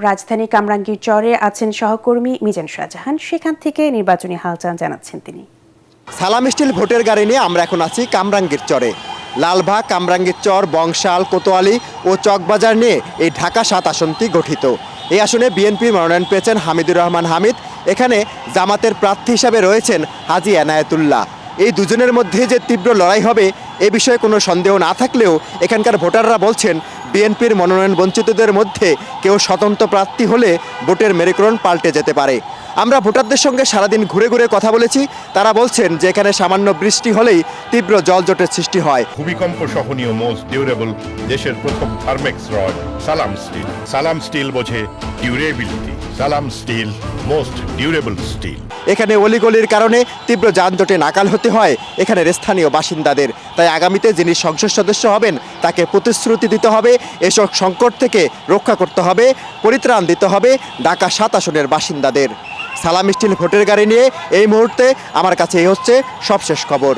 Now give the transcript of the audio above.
রাজধানী কামরাঙ্গীর চরে আছেন সহকর্মী মিজান শাহজাহান, সেখান থেকে নির্বাচনী হালচাল জানাচ্ছেন তিনি। সালাম স্টিল ভোটের গাড়ি নিয়ে আমরা এখন আছি কামরাঙ্গীর চরে। লালবাগ, কামরাঙ্গীর চর, বংশাল, কোতোয়ালি ও চকবাজার নিয়ে এই ঢাকা ৭ আসনটি গঠিত। এই আসনে বিএনপির মনোনয়ন পেয়েছেন হামিদুর রহমান হামিদ। এখানে জামাতের প্রার্থী হিসাবে রয়েছেন হাজী এনায়েতুল্লাহ। এই দুজনের মধ্যে যে তীব্র লড়াই হবে এ বিষয়ে কোনো সন্দেহ না থাকলেও এখানকার ভোটাররা বলছেন বিএনপির মনোনয়ন বঞ্চিতদের মধ্যে কেউ স্বতন্ত্র প্রার্থী হলে ভোটের মেরুকরণ পাল্টে যেতে পারে। আমরা ভোটারদের সঙ্গে সারাদিন ঘুরে ঘুরে কথা বলেছি। তারা বলছেন যে এখানে সামান্য বৃষ্টি হলেই তীব্র জলজটের সৃষ্টি হয়। ভূমিকম্প সহনীয় মোস্ট ডিউরেবল দেশের প্রথম থার্মেক্স রড সালাম স্টিল। সালাম স্টিল বোঝে ডিউরেবিলিটি। সালাম স্টিল মোস্ট ডিউরেবল স্টিল। এখানে অলিগলির কারণে তীব্র যানজটে নাকাল হতে হয় এখানের স্থানীয় বাসিন্দাদের। তাই আগামীতে যিনি সংসদ সদস্য হবেন তাকে প্রতিশ্রুতি দিতে হবে, এসব সংকট থেকে রক্ষা করতে হবে, পরিত্রাণ দিতে হবে ঢাকা ৭ আসনের বাসিন্দাদের। সালাম স্টিল ভোটের গাড়ি নিয়ে এই মুহূর্তে আমার কাছে এই হচ্ছে সবশেষ খবর।